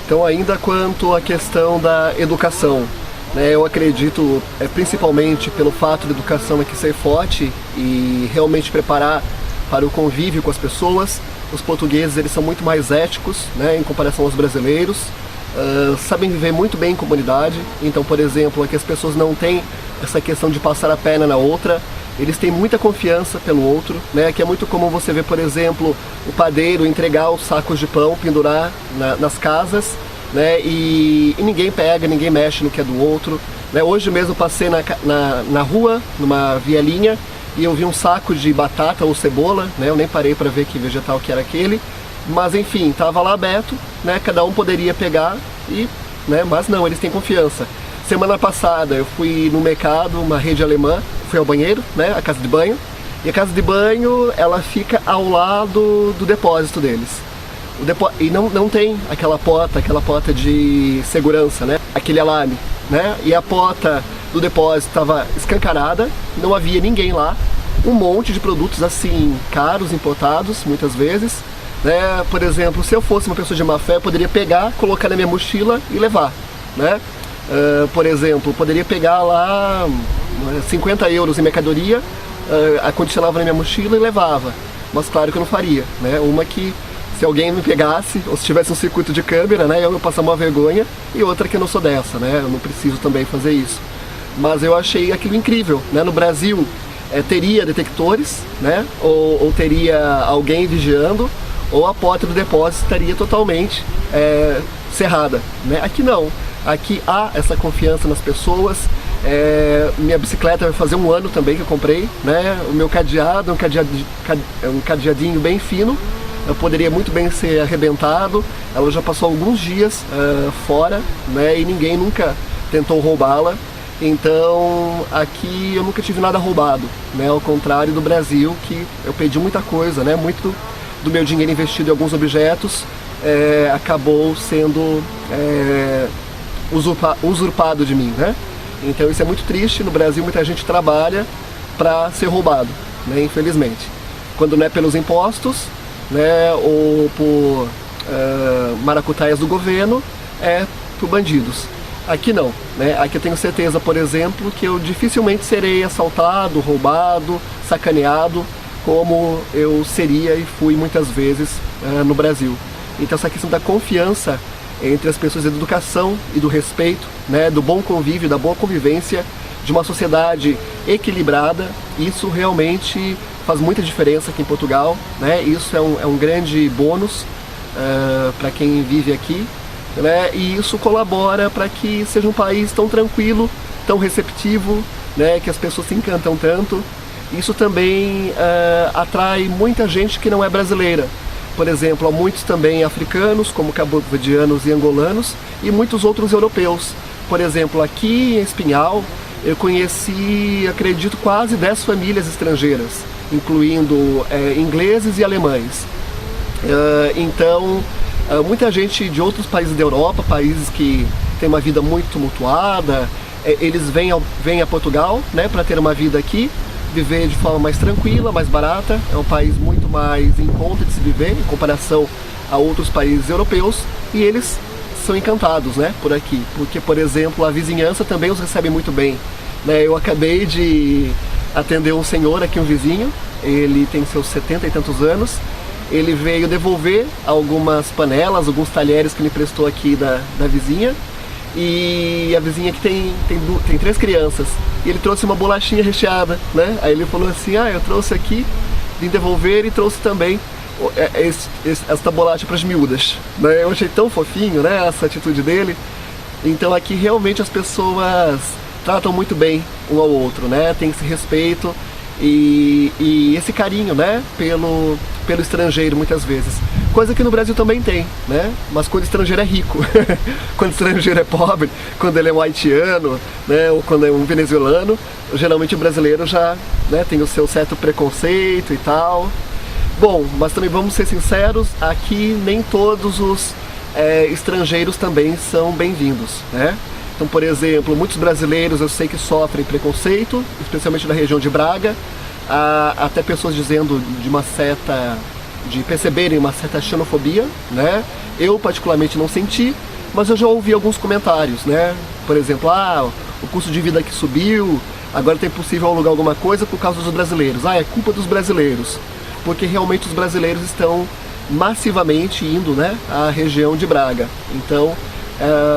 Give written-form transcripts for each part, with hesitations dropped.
Então, ainda quanto à questão da educação, né, eu acredito, principalmente pelo fato da educação aqui ser forte e realmente preparar para o convívio com as pessoas. Os portugueses, eles são muito mais éticos, né, em comparação aos brasileiros, sabem viver muito bem em comunidade. Então, por exemplo, aqui as pessoas não têm essa questão de passar a perna na outra. Eles têm muita confiança pelo outro, né? Que é muito comum você ver, por exemplo, o padeiro entregar os sacos de pão, pendurar nas casas, né? E ninguém pega, ninguém mexe no que é do outro, né? Hoje mesmo eu passei na rua, numa vielinha, e eu vi um saco de batata ou cebola, né? Eu nem parei para ver que vegetal que era aquele, mas enfim, estava lá aberto, né? Cada um poderia pegar, né? Mas não, eles têm confiança. Semana passada eu fui no mercado, uma rede alemã, fui ao banheiro, né, a casa de banho, e a casa de banho, ela fica ao lado do depósito deles. E não tem aquela porta de segurança, né, aquele alarme, né, e a porta do depósito estava escancarada, não havia ninguém lá, um monte de produtos assim, caros, importados, muitas vezes, né, por exemplo, se eu fosse uma pessoa de má fé, eu poderia pegar, colocar na minha mochila e levar, né. Por exemplo, poderia pegar lá 50 euros em mercadoria, acondicionava na minha mochila e levava. Mas claro que eu não faria, né? Uma que se alguém me pegasse, ou se tivesse um circuito de câmera, né, eu ia passar uma vergonha, e outra que eu não sou dessa, né? Eu não preciso também fazer isso. Mas eu achei aquilo incrível, né? No Brasil teria detectores, né? Ou teria alguém vigiando, ou a porta do depósito estaria totalmente cerrada, né? Aqui não. Aqui há essa confiança nas pessoas. Minha bicicleta vai fazer 1 ano também que eu comprei, né? O meu cadeado é um cadeadinho bem fino. Eu poderia muito bem ser arrebentado. Ela já passou alguns dias fora, né? E ninguém nunca tentou roubá-la. Então aqui eu nunca tive nada roubado, né? Ao contrário do Brasil, que eu perdi muita coisa, né? Muito do meu dinheiro investido em alguns objetos acabou sendo usurpado de mim, né? Então isso é muito triste. No Brasil muita gente trabalha para ser roubado, né? Infelizmente, quando não é pelos impostos, né? Ou por maracutaias do governo, é por bandidos. Aqui não, né? Aqui eu tenho certeza, por exemplo, que eu dificilmente serei assaltado, roubado, sacaneado, como eu seria e fui muitas vezes no Brasil. Então essa questão da confiança entre as pessoas, da educação e do respeito, né, do bom convívio, da boa convivência, de uma sociedade equilibrada, isso realmente faz muita diferença aqui em Portugal, né? Isso é um grande bônus para quem vive aqui, né? E isso colabora para que seja um país tão tranquilo, tão receptivo, né? Que as pessoas se encantam tanto. Isso também atrai muita gente que não é brasileira. Por exemplo, há muitos também africanos, como cabo-verdianos e angolanos, e muitos outros europeus. Por exemplo, aqui em Espinhal, eu conheci, acredito, quase 10 famílias estrangeiras, incluindo ingleses e alemães. Então, muita gente de outros países da Europa, países que têm uma vida muito tumultuada, eles vêm a Portugal, né, para ter uma vida aqui, viver de forma mais tranquila, mais barata. É um país muito mais em conta de se viver em comparação a outros países europeus, e eles são encantados, né, por aqui, porque, por exemplo, a vizinhança também os recebe muito bem, né? Eu acabei de atender um senhor aqui, um vizinho, ele tem seus 70 e tantos anos, ele veio devolver algumas panelas, alguns talheres que ele prestou aqui da vizinha. E a vizinha que tem 3 crianças, e ele trouxe uma bolachinha recheada, né? Aí ele falou assim: eu trouxe aqui, vim devolver, e trouxe também esta bolacha para as miúdas, né? Eu achei tão fofinho, né, essa atitude dele. Então aqui realmente as pessoas tratam muito bem um ao outro, né? Tem esse respeito e esse carinho, né, pelo estrangeiro muitas vezes. Coisa que no Brasil também tem, né? Mas quando o estrangeiro é rico, quando o estrangeiro é pobre, quando ele é um haitiano, né, ou quando é um venezuelano, geralmente o brasileiro já, né, tem o seu certo preconceito e tal. Bom, mas também vamos ser sinceros, aqui nem todos os estrangeiros também são bem-vindos, né? Então, por exemplo, muitos brasileiros eu sei que sofrem preconceito, especialmente na região de Braga, até pessoas dizendo de perceberem uma certa xenofobia, né? Eu particularmente não senti, mas eu já ouvi alguns comentários, né? Por exemplo, o custo de vida aqui subiu, agora é impossível alugar alguma coisa por causa dos brasileiros. É culpa dos brasileiros, porque realmente os brasileiros estão massivamente indo, né, à região de Braga. Então,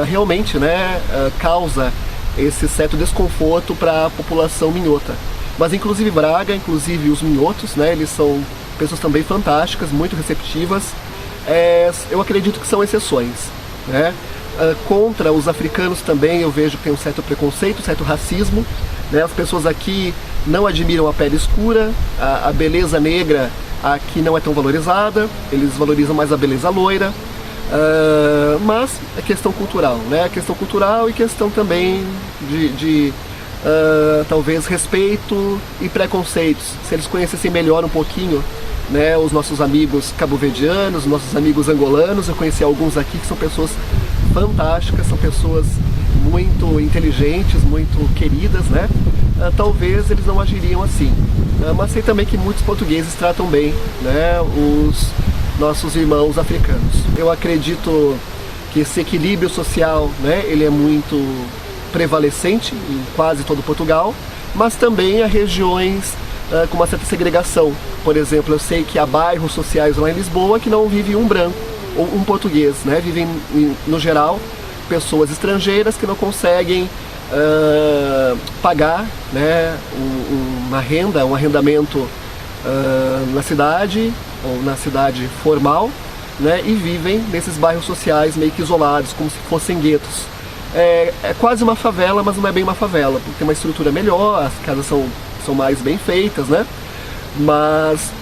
realmente, né, causa esse certo desconforto para a população minhota. Mas inclusive Braga, inclusive os minhotos, né, eles são pessoas também fantásticas, muito receptivas. Eu acredito que são exceções, né? Contra os africanos também eu vejo que tem um certo preconceito, um certo racismo, né? As pessoas aqui não admiram a pele escura, a beleza negra aqui não é tão valorizada, eles valorizam mais a beleza loira, mas é questão cultural, né? Questão cultural e questão também de talvez respeito e preconceitos. Se eles conhecessem melhor um pouquinho, né, os nossos amigos cabo-verdianos, os nossos amigos angolanos, eu conheci alguns aqui que são pessoas fantásticas, são pessoas muito inteligentes, muito queridas, né? Talvez eles não agiriam assim. Mas sei também que muitos portugueses tratam bem, né, os nossos irmãos africanos. Eu acredito que esse equilíbrio social, né, ele é muito prevalecente em quase todo Portugal, mas também há regiões com uma certa segregação. Por exemplo, eu sei que há bairros sociais lá em Lisboa que não vive um branco ou um português, né? Vivem, no geral, pessoas estrangeiras que não conseguem pagar, né, uma renda, um arrendamento na cidade ou na cidade formal, né, e vivem nesses bairros sociais meio que isolados, como se fossem guetos. É quase uma favela, mas não é bem uma favela, porque tem uma estrutura melhor, as casas são mais bem feitas, né? Mas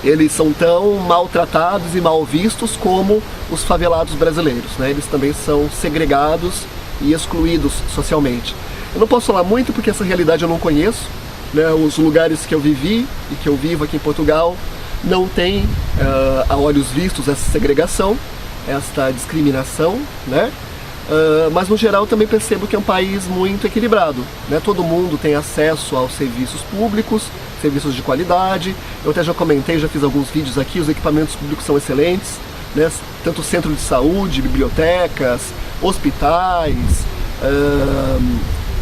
eles são tão maltratados e mal vistos como os favelados brasileiros, né? Eles também são segregados e excluídos socialmente. Eu não posso falar muito porque essa realidade eu não conheço, né? Os lugares que eu vivi e que eu vivo aqui em Portugal não tem a olhos vistos essa segregação, esta discriminação, né? Mas no geral também percebo que é um país muito equilibrado, né? Todo mundo tem acesso aos serviços públicos, serviços de qualidade. Eu até já comentei, já fiz alguns vídeos aqui, os equipamentos públicos são excelentes, né? Tanto centro de saúde, bibliotecas, hospitais,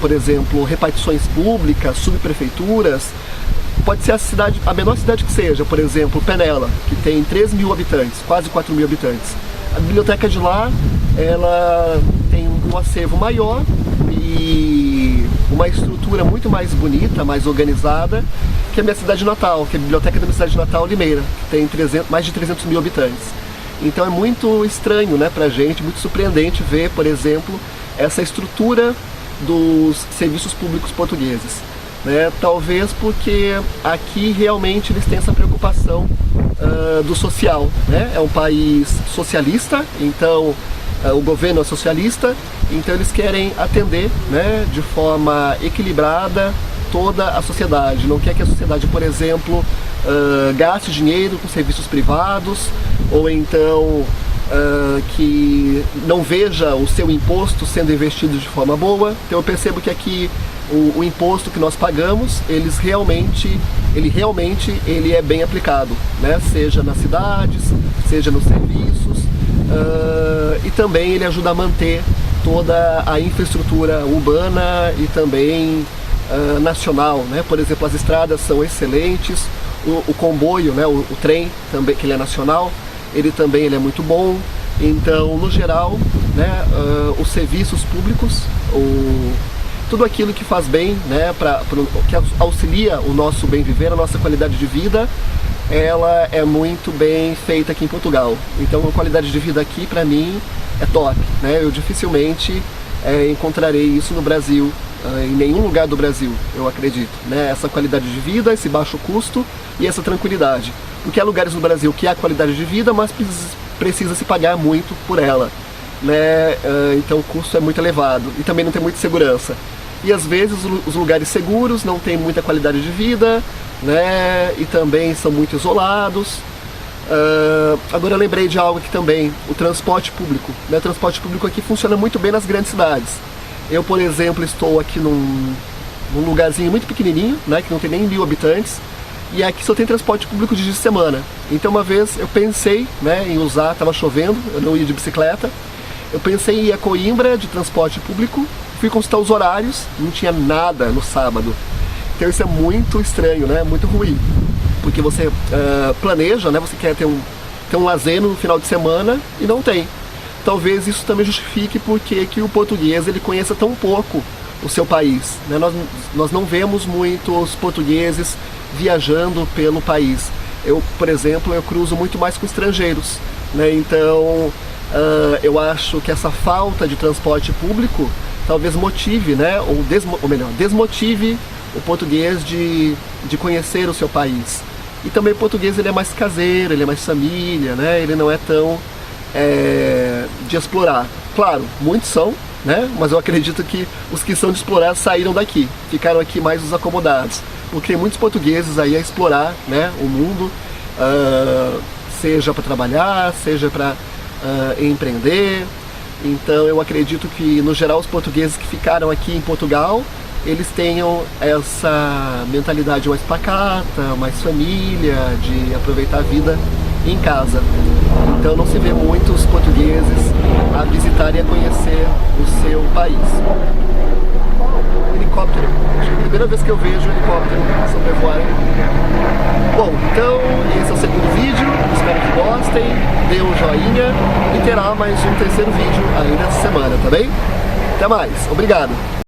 por exemplo, repartições públicas, subprefeituras. Pode ser a menor cidade que seja, por exemplo, Penela, que tem 3 mil habitantes, quase 4 mil habitantes. A biblioteca de lá, ela tem um acervo maior e uma estrutura muito mais bonita, mais organizada que a minha cidade natal, que é a biblioteca da minha cidade natal, Limeira, que tem mais de 300 mil habitantes. Então é muito estranho, né, pra gente, muito surpreendente ver, por exemplo, essa estrutura dos serviços públicos portugueses. Né? Talvez porque aqui realmente eles têm essa preocupação do social, né? É um país socialista, então o governo é socialista, então eles querem atender, né, de forma equilibrada toda a sociedade. Não quer que a sociedade, por exemplo, gaste dinheiro com serviços privados, ou então que não veja o seu imposto sendo investido de forma boa. Então eu percebo que aqui o imposto que nós pagamos, ele realmente é bem aplicado, né? Seja nas cidades, seja nos serviços, e também ele ajuda a manter toda a infraestrutura urbana e também nacional, né? Por exemplo, as estradas são excelentes, o comboio, né? o trem também, que ele é nacional, ele é muito bom. Então, no geral, né, os serviços públicos, tudo aquilo que faz bem, né, que auxilia o nosso bem viver, a nossa qualidade de vida, ela é muito bem feita aqui em Portugal. Então a qualidade de vida aqui, para mim, é top, né? Eu dificilmente encontrarei isso no Brasil, em nenhum lugar do Brasil, eu acredito, né? Essa qualidade de vida, esse baixo custo e essa tranquilidade. Porque há lugares no Brasil que há qualidade de vida, mas precisa se pagar muito por ela, né? Então o custo é muito elevado e também não tem muita segurança. E às vezes os lugares seguros não têm muita qualidade de vida, né? E também são muito isolados. Agora eu lembrei de algo aqui também, o transporte público, né? O transporte público aqui funciona muito bem nas grandes cidades. Eu, por exemplo, estou aqui num lugarzinho muito pequenininho, né? Que não tem nem 1000 habitantes, e aqui só tem transporte público de dia de semana. Então uma vez eu pensei, né, em usar, estava chovendo, eu não ia de bicicleta, Eu pensei em ir a Coimbra de transporte público, fui consultar os horários, não tinha nada no sábado. Então isso é muito estranho, né? Muito ruim. Porque você planeja, né? Você quer ter um lazer no final de semana e não tem. Talvez isso também justifique porque que o português ele conheça tão pouco o seu país, né? Nós não vemos muitos portugueses viajando pelo país. Eu, por exemplo, eu cruzo muito mais com estrangeiros, né? Então eu acho que essa falta de transporte público talvez motive, né? Ou melhor, desmotive o português de conhecer o seu país. E também o português ele é mais caseiro, ele é mais família, né? Ele não é tão de explorar. Claro, muitos são, né? Mas eu acredito que os que são de explorar saíram daqui, ficaram aqui mais os acomodados, porque tem muitos portugueses aí a explorar, né, o mundo, seja para trabalhar, seja para empreender. Então eu acredito que no geral os portugueses que ficaram aqui em Portugal, eles tenham essa mentalidade mais pacata, mais família, de aproveitar a vida em casa. Então não se vê muitos portugueses a visitar e a conhecer o seu país. Helicóptero, acho que é a primeira vez que eu vejo helicóptero sobrevoar. Bom, então esse é o segundo vídeo, espero que gostem, dê um joinha e terá mais um terceiro vídeo ainda essa semana, tá bem? Até mais, obrigado!